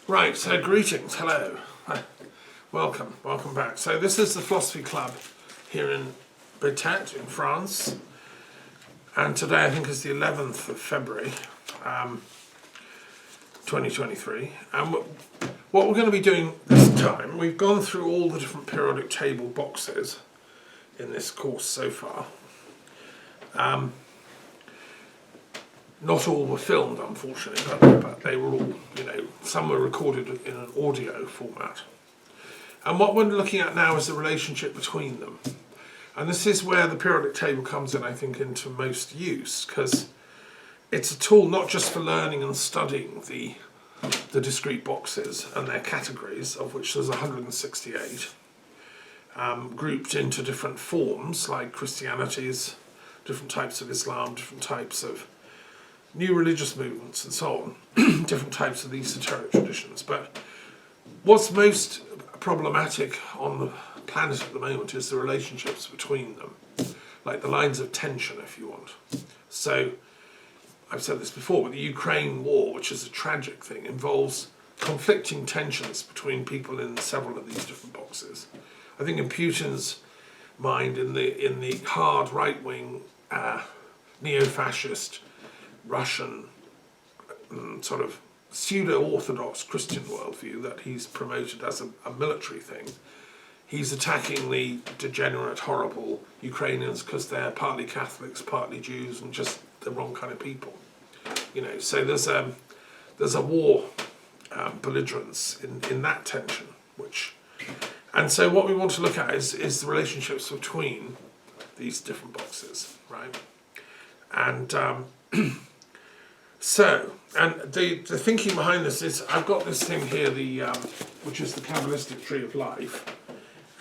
Right, so greetings, hello, hi. Welcome back. So this is the Philosophy Club here in Betete in France, and today I think is the 11th of February 2023, and what we're going to be doing this time, we've gone through all the different periodic table boxes in this course so far. Not all were filmed, unfortunately, but they were all, some were recorded in an audio format. And what we're looking at now is the relationship between them. And this is where the periodic table comes in, I think, into most use, because it's a tool not just for learning and studying the discrete boxes and their categories, of which there's 168, grouped into different forms, like Christianities, different types of Islam, different types of new religious movements and so on, different types of esoteric traditions. But what's most problematic on the planet at the moment is the relationships between them, like the lines of tension, if you want. So, I've said this before, but the Ukraine war, which is a tragic thing, involves conflicting tensions between people in several of these different boxes. I think in Putin's mind, in the hard right-wing, neo-fascist, Russian sort of pseudo-orthodox Christian worldview that he's promoted as a military thing, he's attacking the degenerate, horrible Ukrainians because they're partly Catholics, partly Jews, and just the wrong kind of people. So there's a war belligerence in that tension, and so what we want to look at is the relationships between these different boxes, right? And the thinking behind this is, I've got this thing here, which is the Kabbalistic tree of life,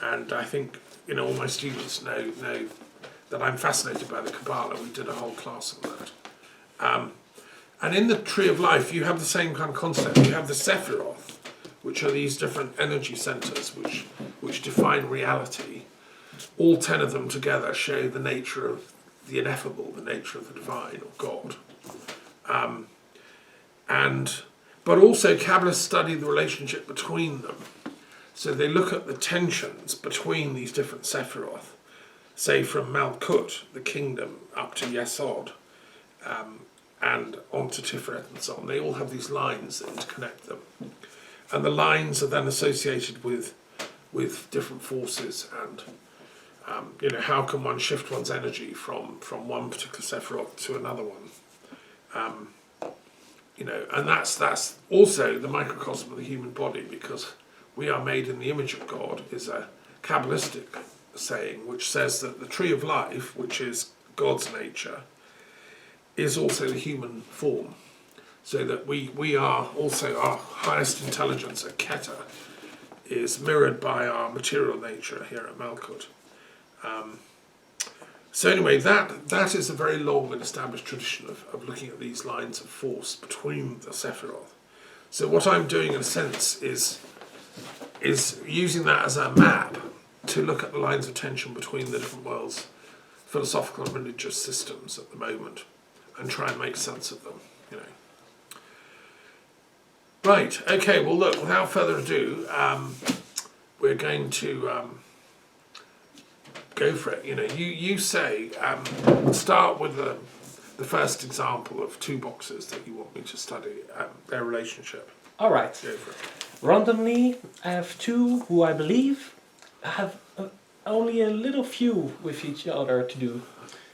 and I think all my students know that I'm fascinated by the Kabbalah. We did a whole class on that. And in the tree of life, you have the same kind of concept. You have the Sephiroth, which are these different energy centers which define reality. All 10 of them together show the nature of the ineffable, the nature of the divine or God. But also Kabbalists study the relationship between them. So they look at the tensions between these different Sephiroth, say from Malkut, the kingdom, up to Yesod, and on to Tiferet and so on. They all have these lines that interconnect them. And the lines are then associated with different forces and how can one shift one's energy from one particular Sephiroth to another one? And that's also the microcosm of the human body, because we are made in the image of God is a Kabbalistic saying which says that the tree of life, which is God's nature, is also the human form. So that we are also, our highest intelligence at Keta is mirrored by our material nature here at Malkut. So anyway, that is a very long and established tradition of looking at these lines of force between the Sephiroth. So what I'm doing in a sense is using that as a map to look at the lines of tension between the different world's philosophical and religious systems at the moment and try and make sense of them, Right, okay, well look, without further ado, we're going to go for it. You say, start with the first example of two boxes that you want me to study, their relationship. All right. Go for it. Randomly, I have two who I believe have only a little few with each other to do.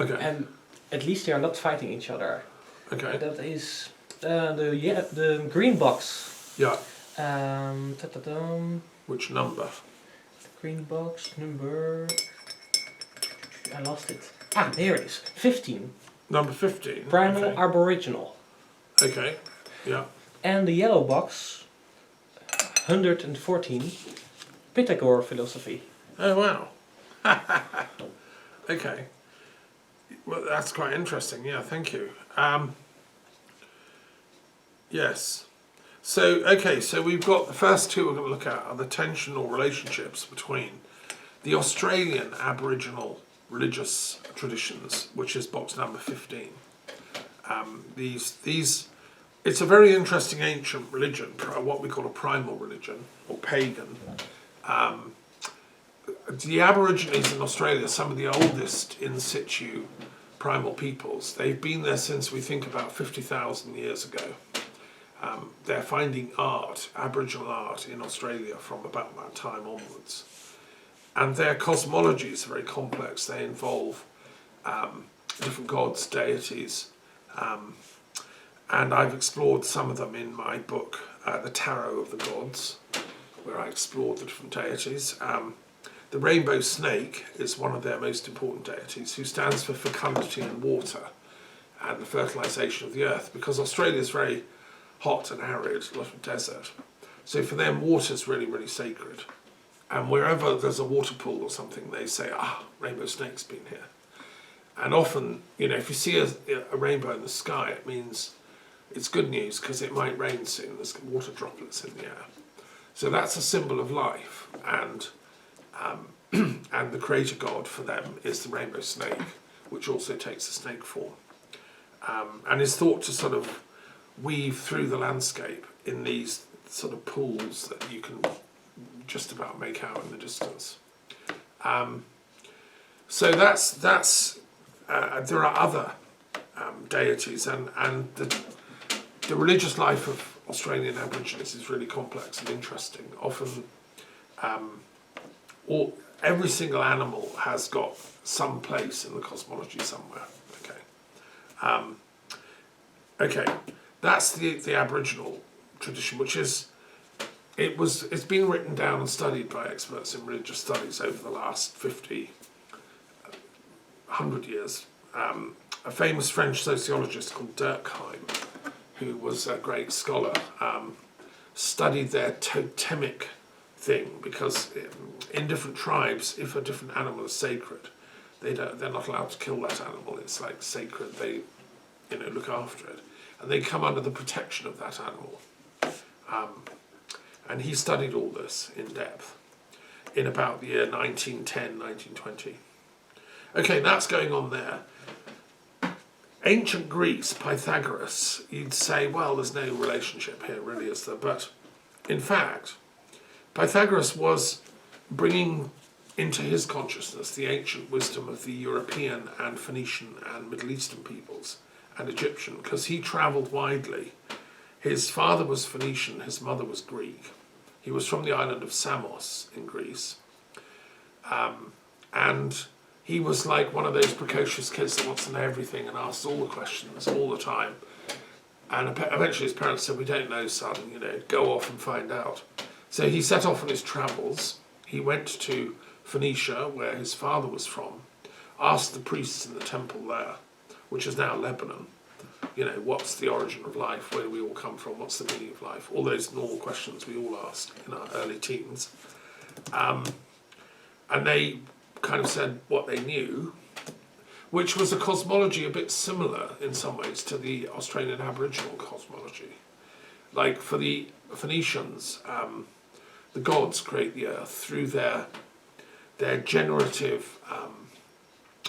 Okay. And at least they are not fighting each other. Okay. That is the green box. Yeah. Which number? Green box number... I lost it. Here it is. 15. Number 15. Primal okay. Aboriginal. Okay. Yeah. And the yellow box, 114, Pythagore philosophy. Oh wow. Okay. Well, that's quite interesting. Yeah, thank you. Yes. So we've got the first two we're going to look at are the tensional relationships between the Australian Aboriginal religious traditions, which is box number 15. These it's a very interesting ancient religion, what we call a primal religion, or pagan. The Aborigines in Australia, some of the oldest in situ primal peoples, they've been there since we think about 50,000 years ago. They're finding art, Aboriginal art in Australia from about that time onwards. And their cosmologies are very complex. They involve different gods, deities, and I've explored some of them in my book, The Tarot of the Gods, where I explored the different deities. The rainbow snake is one of their most important deities, who stands for fecundity and water and the fertilisation of the earth, because Australia is very hot and arid, a lot of desert. So for them, water is really, really sacred. And wherever there's a water pool or something, they say, rainbow snake's been here. And often, if you see a rainbow in the sky, it means it's good news, because it might rain soon. There's water droplets in the air. So that's a symbol of life. And and the creator god for them is the rainbow snake, which also takes the snake form. And is thought to sort of weave through the landscape in these sort of pools that you can just about make out in the distance. So that's there are other deities, and the religious life of Australian Aborigines is really complex and interesting. Often, every single animal has got some place in the cosmology somewhere. Okay, that's the Aboriginal tradition, which is it's been written down and studied by experts in religious studies over the last 100 years. A famous French sociologist called Durkheim, who was a great scholar, studied their totemic thing, because in different tribes, if a different animal is sacred, they're not allowed to kill that animal. It's like sacred. They look after it, and they come under the protection of that animal. And he studied all this in depth in about the year 1910, 1920. Okay, that's going on there. Ancient Greece, Pythagoras, you'd say, well, there's no relationship here, really, is there? But in fact, Pythagoras was bringing into his consciousness the ancient wisdom of the European and Phoenician and Middle Eastern peoples and Egyptian, because he travelled widely. His father was Phoenician, his mother was Greek. He was from the island of Samos in Greece. And he was like one of those precocious kids that wants to know everything and asks all the questions all the time. And eventually his parents said, we don't know, son, go off and find out. So he set off on his travels. He went to Phoenicia, where his father was from, asked the priests in the temple there, which is now Lebanon, what's the origin of life? Where do we all come from? What's the meaning of life? All those normal questions we all ask in our early teens. And they kind of said what they knew, which was a cosmology a bit similar in some ways to the Australian Aboriginal cosmology. Like for the Phoenicians, the gods create the earth through their generative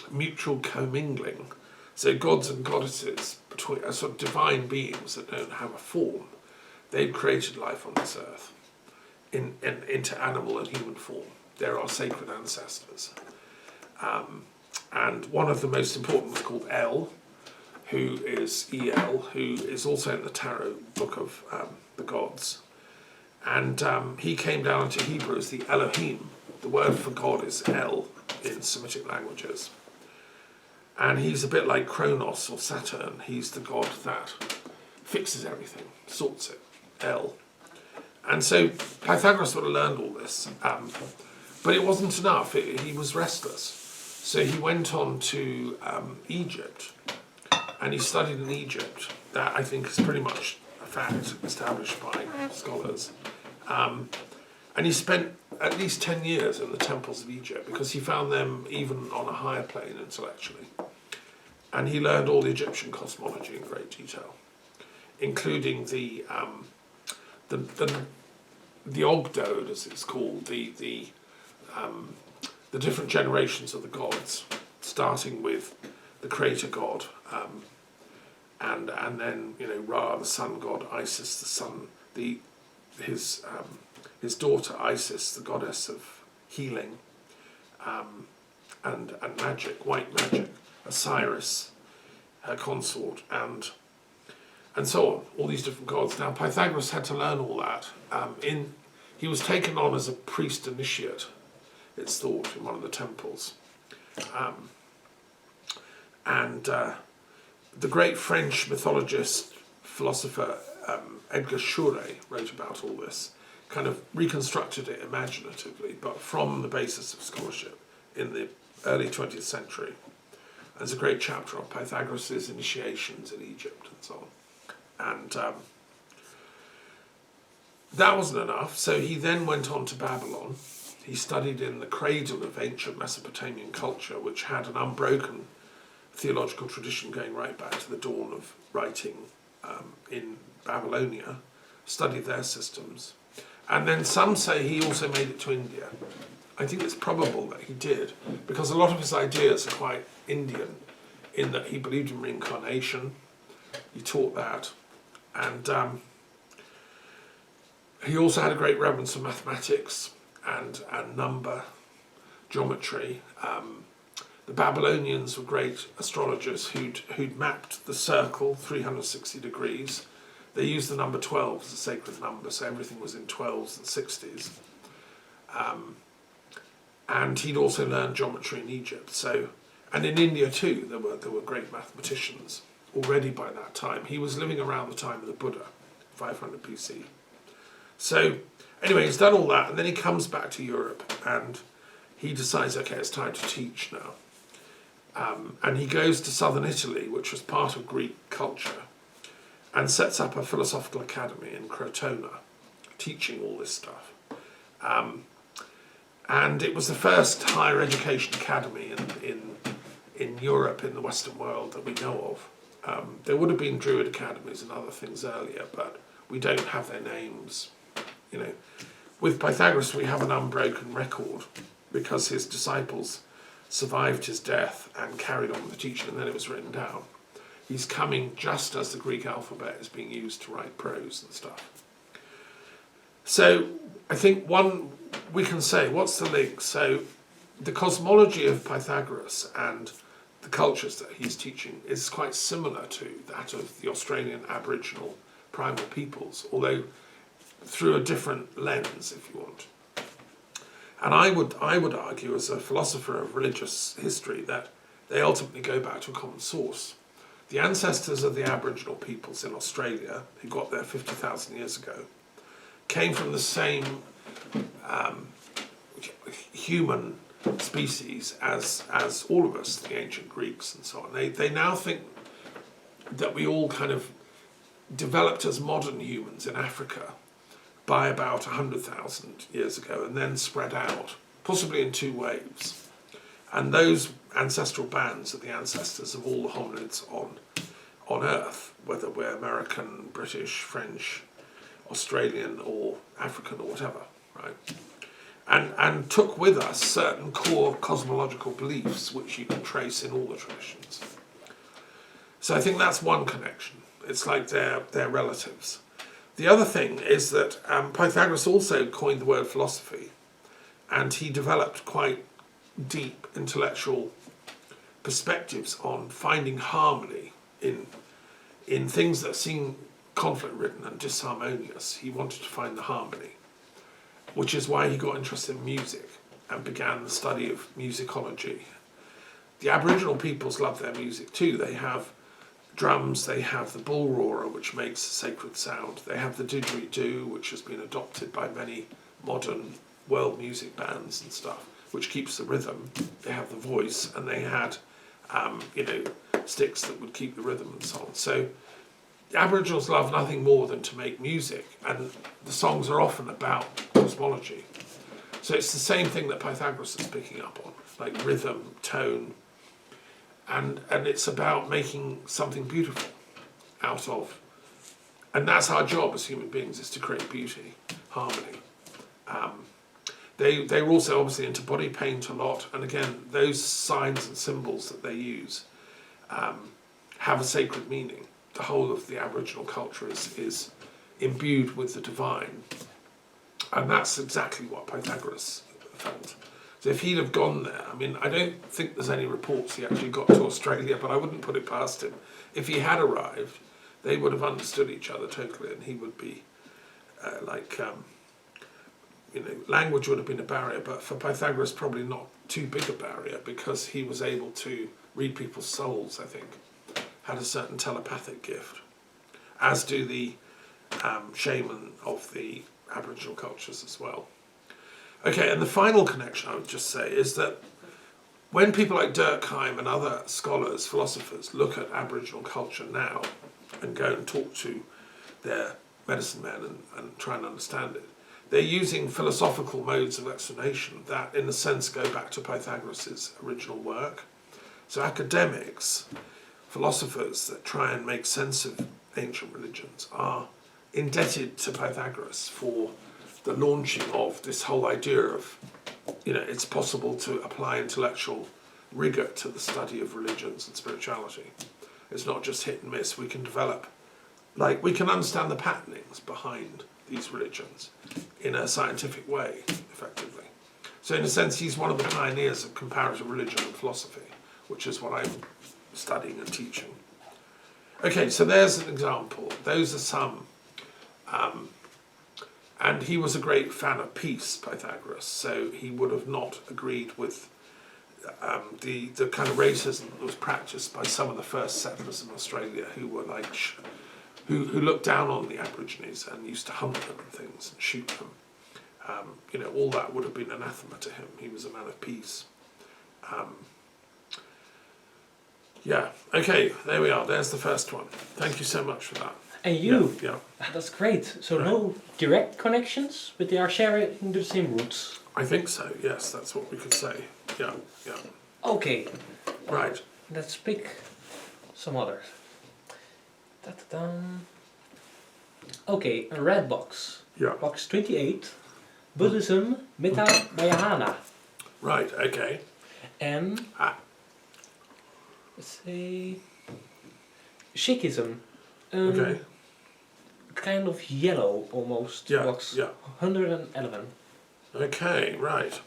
mutual commingling. So gods and goddesses are sort of divine beings that don't have a form. They've created life on this earth into animal and human form. They're our sacred ancestors. And one of the most important was called El, who is El, who is also in the Tarot book of the gods. And he came down into Hebrew as the Elohim. The word for God is El in Semitic languages. And he's a bit like Kronos or Saturn. He's the god that fixes everything, sorts it, El. And so Pythagoras would have learned all this. But it wasn't enough. He was restless. So he went on to Egypt, and he studied in Egypt. That, I think, is pretty much a fact established by scholars. And he spent at least 10 years in the temples of Egypt, because he found them even on a higher plane intellectually. And he learned all the Egyptian cosmology in great detail, including the Ogdoad, as it's called, the different generations of the gods, starting with the creator god, and then Ra, the sun god, Isis, the sun, his daughter Isis, the goddess of healing, and magic, white magic, Osiris, her consort, and so on. All these different gods. Now Pythagoras had to learn all that. He was taken on as a priest initiate, it's thought, in one of the temples. The great French mythologist, philosopher Edgar Chouret wrote about all this, kind of reconstructed it imaginatively, but from the basis of scholarship in the early 20th century. There's a great chapter on Pythagoras' initiations in Egypt and so on. And that wasn't enough, so he then went on to Babylon. He studied in the cradle of ancient Mesopotamian culture, which had an unbroken theological tradition going right back to the dawn of writing in Babylonia, studied their systems. And then some say he also made it to India. I think it's probable that he did, because a lot of his ideas are quite Indian, in that he believed in reincarnation, he taught that, and he also had a great reverence for mathematics and number, geometry. The Babylonians were great astrologers who'd mapped the circle 360 degrees. They used the number 12 as a sacred number, so everything was in 12s and 60s. And he'd also learned geometry in Egypt. And in India too, there were great mathematicians already by that time. He was living around the time of the Buddha, 500 BC. So anyway, he's done all that, and then he comes back to Europe, and he decides, okay, it's time to teach now. And he goes to southern Italy, which was part of Greek culture, and sets up a philosophical academy in Crotona, teaching all this stuff. And it was the first higher education academy in Europe, in the Western world, that we know of. There would have been Druid academies and other things earlier, but we don't have their names. With Pythagoras we have an unbroken record, because his disciples survived his death and carried on with the teaching, and then it was written down. He's coming just as the Greek alphabet is being used to write prose and stuff. So I think we can say, what's the link? So the cosmology of Pythagoras and the cultures that he's teaching is quite similar to that of the Australian Aboriginal primal peoples, although through a different lens, if you want. And I would argue, as a philosopher of religious history, that they ultimately go back to a common source. The ancestors of the Aboriginal peoples in Australia, who got there 50,000 years ago, came from the same human species as all of us, the ancient Greeks and so on. They now think that we all kind of developed as modern humans in Africa by about 100,000 years ago, and then spread out, possibly in two waves. And those ancestral bands are the ancestors of all the hominids on Earth, whether we're American, British, French, Australian, or African, or whatever, right? And took with us certain core cosmological beliefs which you can trace in all the traditions. So I think that's one connection. It's like they're relatives. The other thing is that Pythagoras also coined the word philosophy, and he developed quite deep intellectual perspectives on finding harmony in things that seem conflict-ridden and disharmonious. He wanted to find the harmony, which is why he got interested in music and began the study of musicology. The Aboriginal peoples love their music too. They have drums, they have the bull roarer, which makes a sacred sound. They have the didgeridoo, which has been adopted by many modern world music bands and stuff, which keeps the rhythm. They have the voice, and they had, sticks that would keep the rhythm and so on. So the Aboriginals love nothing more than to make music, and the songs are often about cosmology. So it's the same thing that Pythagoras is picking up on, like rhythm, tone, and it's about making something beautiful out of. And that's our job as human beings, is to create beauty, harmony. They were also obviously into body paint a lot, and again, those signs and symbols that they use have a sacred meaning. the whole of the Aboriginal culture is imbued with the divine. And that's exactly what Pythagoras felt. So if he'd have gone there, I mean, I don't think there's any reports he actually got to Australia, but I wouldn't put it past him. If he had arrived, they would have understood each other totally, and he would be language would have been a barrier, but for Pythagoras, probably not too big a barrier, because he was able to read people's souls, I think, had a certain telepathic gift, as do the shaman of the Aboriginal cultures as well. Okay, and the final connection I would just say is that when people like Durkheim and other scholars, philosophers, look at Aboriginal culture now and go and talk to their medicine men and try and understand it, they're using philosophical modes of explanation that, in a sense, go back to Pythagoras' original work. So academics, philosophers that try and make sense of ancient religions are indebted to Pythagoras for the launching of this whole idea of, it's possible to apply intellectual rigour to the study of religions and spirituality. It's not just hit and miss. We can develop, we can understand the patternings behind these religions in a scientific way, effectively. So in a sense, he's one of the pioneers of comparative religion and philosophy, which is what I'm studying and teaching. Okay, so there's an example. Those are some. And he was a great fan of peace, Pythagoras, so he would have not agreed with the kind of racism that was practiced by some of the first settlers in Australia who were who looked down on the Aborigines and used to hunt them and things and shoot them. All that would have been anathema to him. He was a man of peace. Yeah, okay, there we are. There's the first one. Thank you so much for that. And you? Yeah. That's great. So no direct connections, but they are sharing the same roots. I think so, yes, that's what we could say. Yeah. Okay. Right. Let's pick some others. Okay, a red box. Yeah. Box 28. Buddhism, Metta Mahayana. Right, okay. And let's say Sikhism. Okay. Kind of yellow almost. Yeah, box yeah. 111. Okay, right.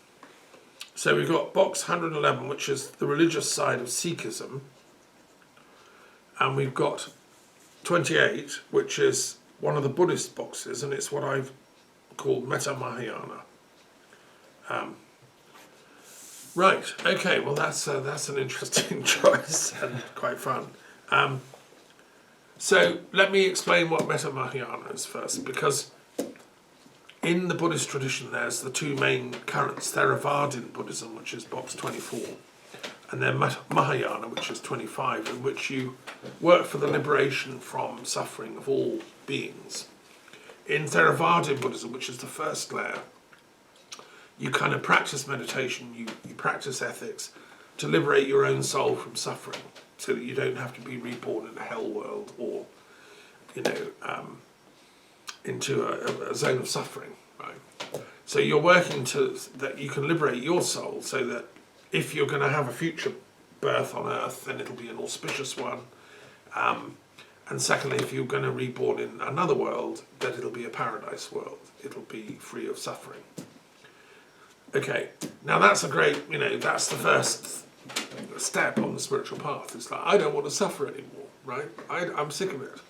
So we've got box 111, which is the religious side of Sikhism. And we've got 28, which is one of the Buddhist boxes, and it's what I've called Metta Mahayana. Right, okay, well that's an interesting choice and quite fun. So let me explain what Metta Mahayana is first, because in the Buddhist tradition there's the two main currents, Theravadin Buddhism, which is box 24, and then Mahayana, which is 25, in which you work for the liberation from suffering of all beings. In Theravadin Buddhism, which is the first layer, you kind of practice meditation, you practice ethics to liberate your own soul from suffering, so that you don't have to be reborn in a hell world or, into a zone of suffering, right? So you're working that you can liberate your soul, so that if you're going to have a future birth on earth, then it'll be an auspicious one. And secondly, if you're going to reborn in another world, that it'll be a paradise world. It'll be free of suffering. Okay, now that's a great, that's the first step on the spiritual path. It's like, I don't want to suffer anymore, right? I'm sick of it.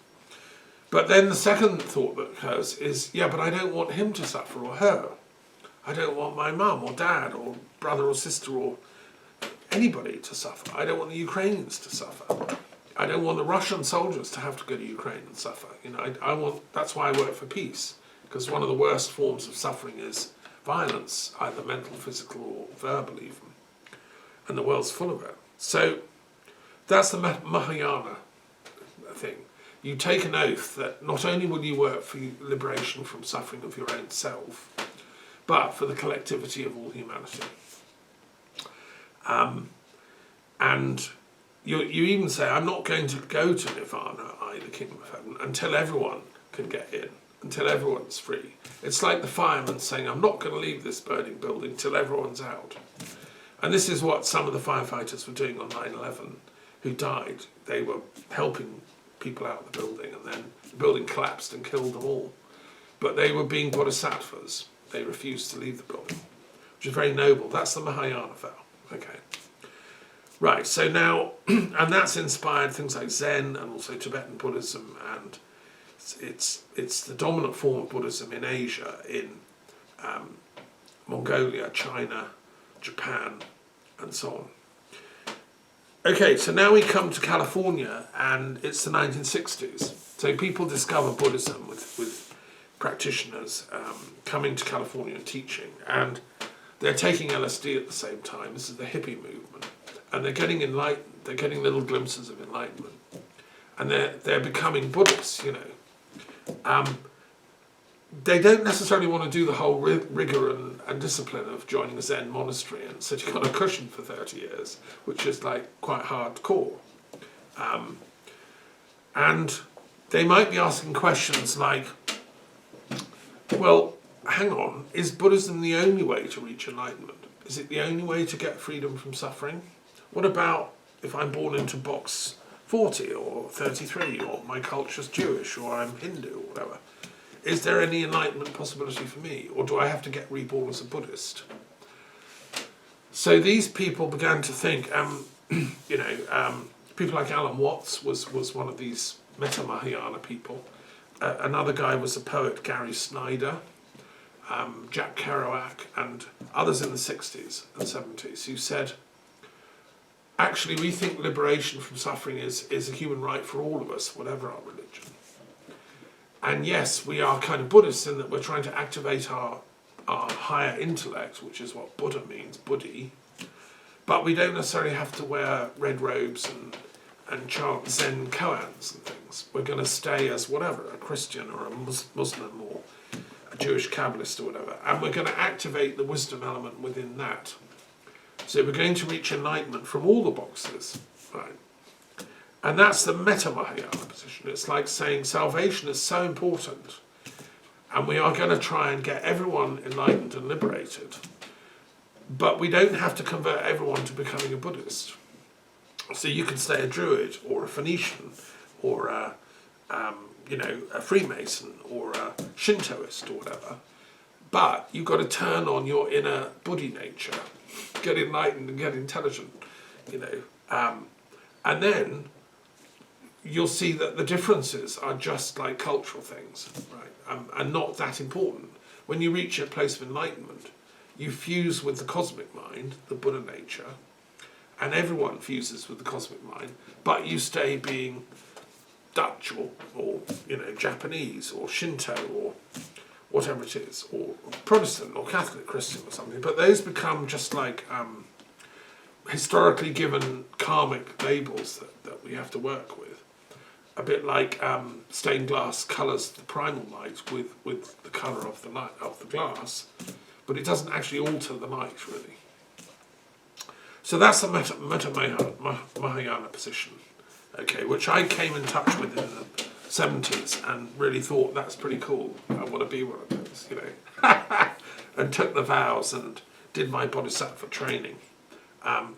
But then the second thought that occurs is, yeah, but I don't want him to suffer or her. I don't want my mum or dad or brother or sister or anybody to suffer. I don't want the Ukrainians to suffer. I don't want the Russian soldiers to have to go to Ukraine and suffer. That's why I work for peace, because one of the worst forms of suffering is violence, either mental, physical, or verbal even. And the world's full of it. So that's the Mahayana thing. You take an oath that not only will you work for liberation from suffering of your own self, but for the collectivity of all humanity. And you even say, I'm not going to go to Nirvana, i.e. the kingdom of heaven, until everyone can get in, until everyone's free. It's like the fireman saying, I'm not going to leave this burning building till everyone's out. And this is what some of the firefighters were doing on 9/11 who died. They were helping people out of the building, and then the building collapsed and killed them all. But they were being bodhisattvas. They refused to leave the building, which is very noble. That's the Mahayana vow. Okay. Right, so now, and that's inspired things like Zen and also Tibetan Buddhism, and it's the dominant form of Buddhism in Asia, in Mongolia, China, Japan, and so on. Okay, so now we come to California, and it's the 1960s. So people discover Buddhism with practitioners coming to California and teaching, and they're taking LSD at the same time. This is the hippie movement, and they're getting enlightened. They're getting little glimpses of enlightenment, and they're becoming Buddhists. You know, they don't necessarily want to do the whole rigor and discipline of joining a Zen monastery and sitting on a cushion for 30 years, which is like quite hardcore. And they might be asking questions like, well, hang on, is Buddhism the only way to reach enlightenment? Is it the only way to get freedom from suffering? What about if I'm born into box 40 or 33, or my culture's Jewish, or I'm Hindu, or whatever? Is there any enlightenment possibility for me, or do I have to get reborn as a Buddhist? So these people began to think, people like Alan Watts was one of these Metta-Mahayana people. Another guy was the poet Gary Snyder, Jack Kerouac, and others in the 60s and 70s who said, actually, we think liberation from suffering is a human right for all of us, whatever our religion. And yes, we are kind of Buddhists in that we're trying to activate our higher intellect, which is what Buddha means, Buddhi. But we don't necessarily have to wear red robes and chant Zen koans and things. We're going to stay as whatever, a Christian or a Muslim or a Jewish Kabbalist or whatever. And we're going to activate the wisdom element within that. So we're going to reach enlightenment from all the boxes, right? And that's the Metta-Mahayana position. It's like saying salvation is so important, and we are going to try and get everyone enlightened and liberated, but we don't have to convert everyone to becoming a Buddhist. So you can stay a Druid or a Phoenician or a Freemason or a Shintoist or whatever, but you've got to turn on your inner Buddhi nature, get enlightened and get intelligent, and then you'll see that the differences are just like cultural things, right? And not that important. When you reach a place of enlightenment, you fuse with the cosmic mind, the Buddha nature, and everyone fuses with the cosmic mind, but you stay being Dutch or Japanese or Shinto or whatever it is, or Protestant or Catholic Christian or something. But those become just like historically given karmic labels that we have to work with. A bit like stained glass colours the primal light with the colour of the light of the glass, but it doesn't actually alter the light really. So that's the Metta-Mahayana position, okay, which I came in touch with in the 70s and really thought that's pretty cool. I want to be one of those, and took the vows and did my bodhisattva training.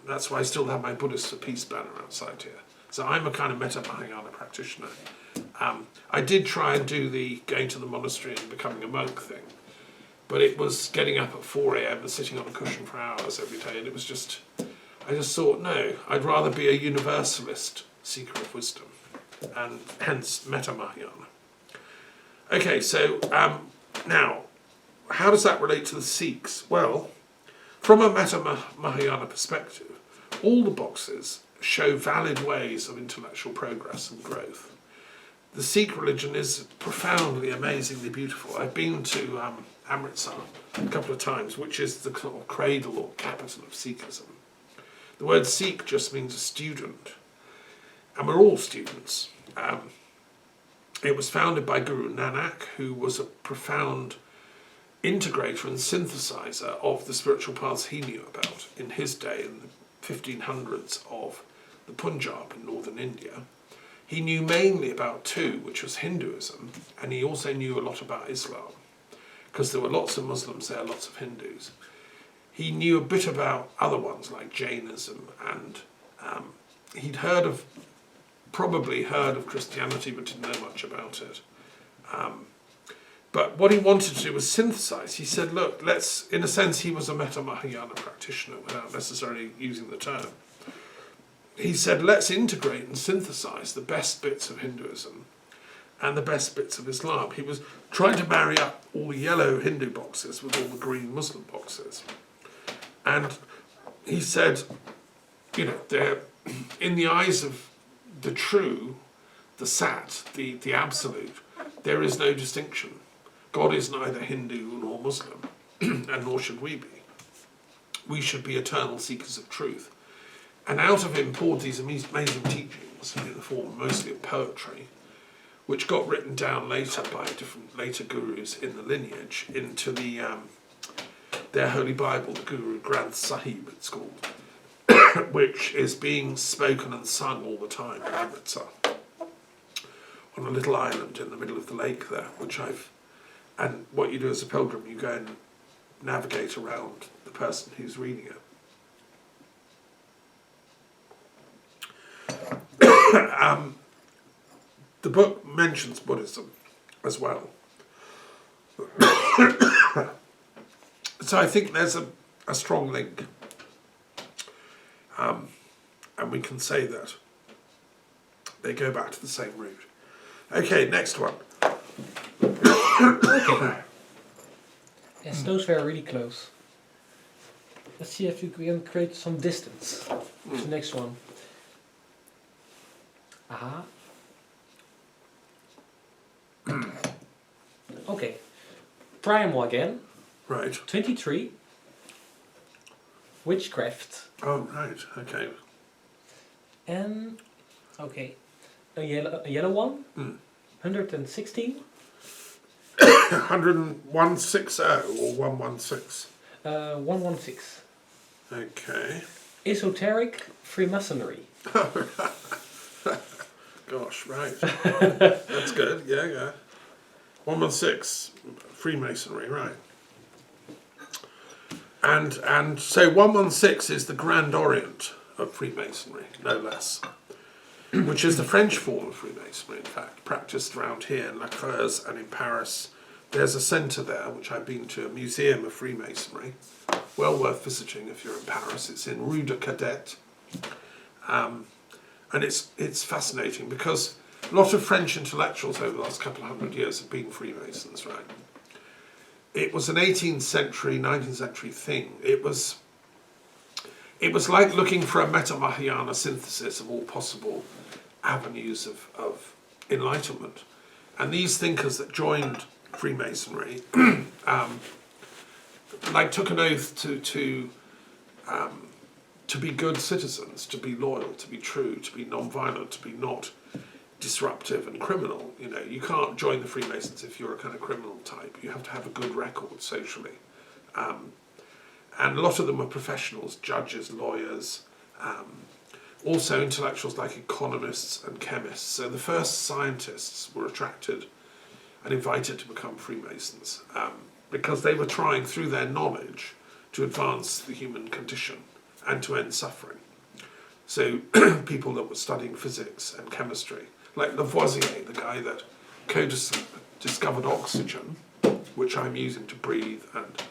That's why I still have my Buddhist for Peace banner outside here. So I'm a kind of Metta-Mahayana practitioner. I did try and do the going to the monastery and becoming a monk thing, but it was getting up at 4 a.m. and sitting on a cushion for hours every day, and it was just, I just thought, no, I'd rather be a universalist seeker of wisdom, and hence Metta-Mahayana. Okay, so now, how does that relate to the Sikhs? Well, from a Metta-Mahayana perspective, all the boxes show valid ways of intellectual progress and growth. The Sikh religion is profoundly, amazingly beautiful. I've been to Amritsar a couple of times, which is the cradle or capital of Sikhism. The word Sikh just means a student, and we're all students. It was founded by Guru Nanak, who was a profound integrator and synthesizer of the spiritual paths he knew about in his day, in the 1500s of the Punjab in northern India. He knew mainly about two, which was Hinduism, and he also knew a lot about Islam, because there were lots of Muslims there, lots of Hindus. He knew a bit about other ones like Jainism, and he'd heard of probably heard of Christianity but didn't know much about it. But what he wanted to do was synthesize. He said, look, in a sense, he was a Meta-Mahayana practitioner without necessarily using the term. He said, let's integrate and synthesize the best bits of Hinduism and the best bits of Islam. He was trying to marry up all the yellow Hindu boxes with all the green Muslim boxes. And he said, they're, in the eyes of the true, the Sat, the absolute, there is no distinction. God is neither Hindu nor Muslim, and nor should we be. We should be eternal seekers of truth. And out of him poured these amazing teachings in the form mostly of poetry, which got written down later by different later gurus in the lineage into their holy Bible, the Guru Granth Sahib it's called, which is being spoken and sung all the time in Amritsar, on a little island in the middle of the lake there, and what you do as a pilgrim, you go and navigate around the person who's reading it. The book mentions Buddhism as well. So I think there's a strong link. And we can say that they go back to the same root. Okay, next one. Okay. Yes, those were really close. Let's see if we can create some distance. The next one. Aha. Okay. Primal again. Right. 23. Witchcraft. Oh, right. Okay. And okay, a yellow one. 116. 160 or 116. 116. Okay. Esoteric Freemasonry. Gosh, right. That's good. Yeah. 116, Freemasonry, right. And so 116 is the Grand Orient of Freemasonry, no less, which is the French form of Freemasonry, in fact, practiced around here in La Creuse and in Paris. There's a centre there, which I've been to, a museum of Freemasonry, well worth visiting if you're in Paris. It's in Rue de Cadet. And it's fascinating because a lot of French intellectuals over the last couple of hundred years have been Freemasons, right? It was an 18th century, 19th century thing. It was like looking for a Meta-Mahayana synthesis of all possible avenues of enlightenment. And these thinkers that joined Freemasonry took an oath to be good citizens, to be loyal, to be true, to be non-violent, to be not disruptive and criminal. You can't join the Freemasons if you're a kind of criminal type. You have to have a good record socially. And a lot of them were professionals, judges, lawyers, also intellectuals like economists and chemists. So the first scientists were attracted and invited to become Freemasons because they were trying through their knowledge to advance the human condition and to end suffering. So people that were studying physics and chemistry, like Lavoisier, the guy that discovered oxygen, which I'm using to breathe, and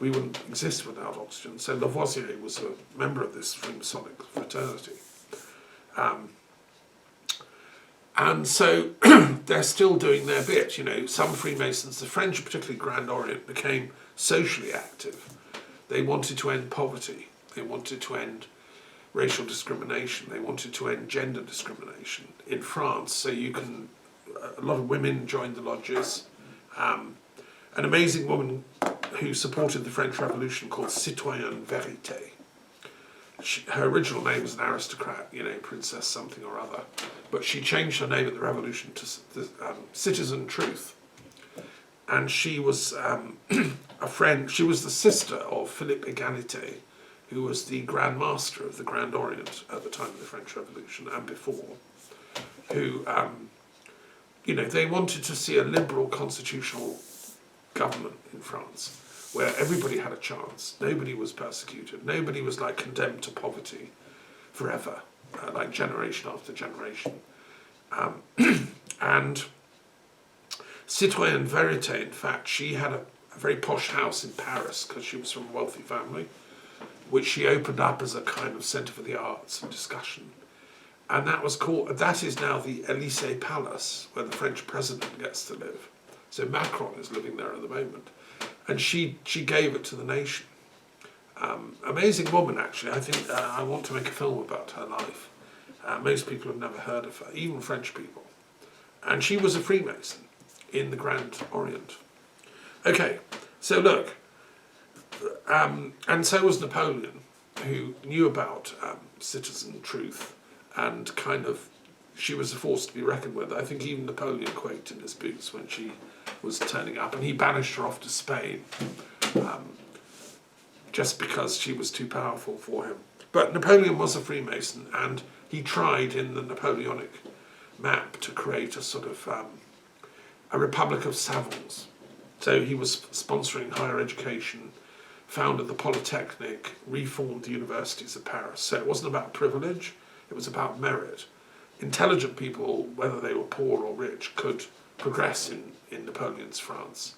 we wouldn't exist without oxygen. So Lavoisier was a member of this Freemasonic fraternity. And so they're still doing their bit. Some Freemasons, the French, particularly Grand Orient, became socially active. They wanted to end poverty. They wanted to end racial discrimination. They wanted to end gender discrimination in France. So a lot of women joined the lodges. An amazing woman who supported the French Revolution called Citoyenne Verite. Her original name was an aristocrat, Princess something or other, but she changed her name at the Revolution to Citizen Truth. And she was a friend. She was the sister of Philippe Égalité, who was the Grand Master of the Grand Orient at the time of the French Revolution and before, who, they wanted to see a liberal constitutional government in France where everybody had a chance, nobody was persecuted, nobody was condemned to poverty forever, like generation after generation. And Citoyenne Verite, in fact, she had a very posh house in Paris because she was from a wealthy family, which she opened up as a kind of centre for the arts and discussion. And that is now the Élysée Palace, where the French president gets to live. So Macron is living there at the moment. And she gave it to the nation. Amazing woman, actually. I think I want to make a film about her life. Most people have never heard of her, even French people. And she was a Freemason in the Grand Orient. Okay, so look, and so was Napoleon, who knew about citizen truth, and kind of, she was a force to be reckoned with. I think even Napoleon quaked in his boots when she was turning up, and he banished her off to Spain, just because she was too powerful for him. But Napoleon was a Freemason, and he tried in the Napoleonic map to create a sort of a republic of savants. So he was sponsoring higher education, founded the Polytechnic, reformed the universities of Paris. So it wasn't about privilege, it was about merit. Intelligent people, whether they were poor or rich, could progress in Napoleon's France.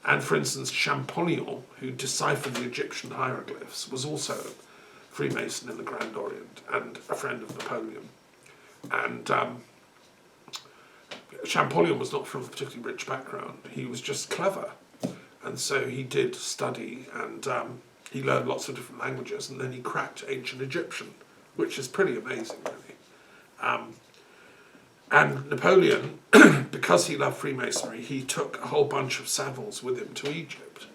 And for instance, Champollion, who deciphered the Egyptian hieroglyphs, was also a Freemason in the Grand Orient and a friend of Napoleon. And Champollion was not from a particularly rich background, he was just clever. And so he did study, and he learned lots of different languages, and then he cracked ancient Egyptian, which is pretty amazing, really. And Napoleon, because he loved Freemasonry, he took a whole bunch of savants with him to Egypt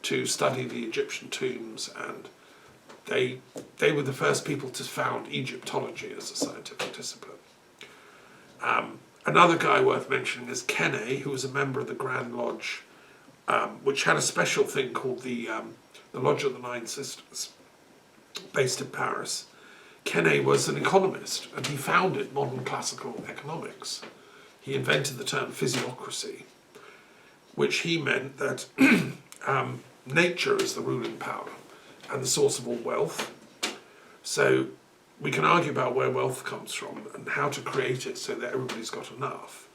to study the Egyptian tombs, and they were the first people to found Egyptology as a scientific discipline. Another guy worth mentioning is Quesnay, who was a member of the Grand Lodge, which had a special thing called the Lodge of the Nine Sisters, based in Paris. Quesnay was an economist, and he founded modern classical economics. He invented the term physiocracy, which he meant that nature is the ruling power and the source of all wealth. So we can argue about where wealth comes from and how to create it so that everybody's got enough.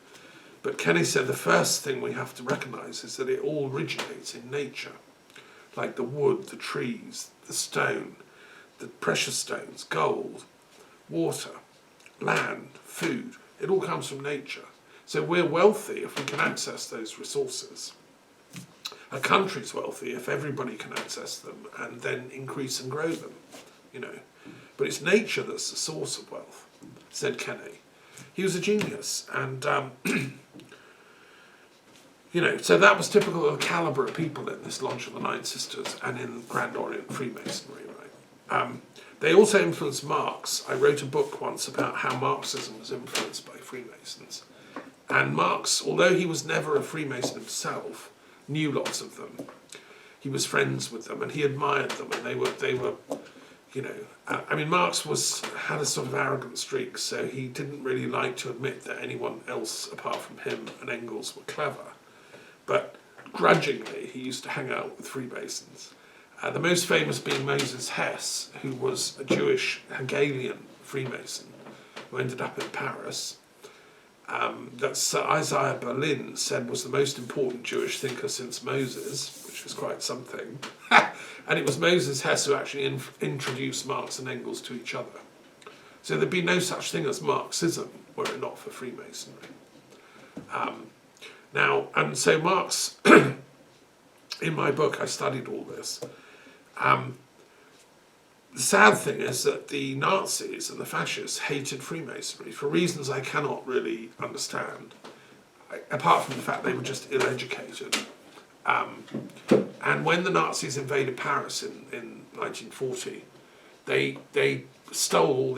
But Quesnay said the first thing we have to recognise is that it all originates in nature, like the wood, the trees, the stone, the precious stones, gold, water, land, food. It all comes from nature. So we're wealthy if we can access those resources. A country's wealthy if everybody can access them and then increase and grow them, you know. But it's nature that's the source of wealth, said Quesnay. He was a genius, and you know, so that was typical of the calibre of people in this Lodge of the Nine Sisters and in Grand Orient Freemasonry, right? They also influenced Marx. I wrote a book once about how Marxism was influenced by Freemasons. And Marx, although he was never a Freemason himself, knew lots of them. He was friends with them, and he admired them, and they were, you know, I mean, Marx had a sort of arrogant streak, so he didn't really like to admit that anyone else apart from him and Engels were clever. But grudgingly, he used to hang out with Freemasons. The most famous being Moses Hess, who was a Jewish Hegelian Freemason who ended up in Paris. That Sir Isaiah Berlin said was the most important Jewish thinker since Moses, which is quite something. And it was Moses Hess who actually introduced Marx and Engels to each other. So there'd be no such thing as Marxism were it not for Freemasonry. Now, and so Marx, in my book I studied all this. The sad thing is that the Nazis and the fascists hated Freemasonry for reasons I cannot really understand, apart from the fact they were just ill-educated. And when the Nazis invaded Paris in 1940, they stole all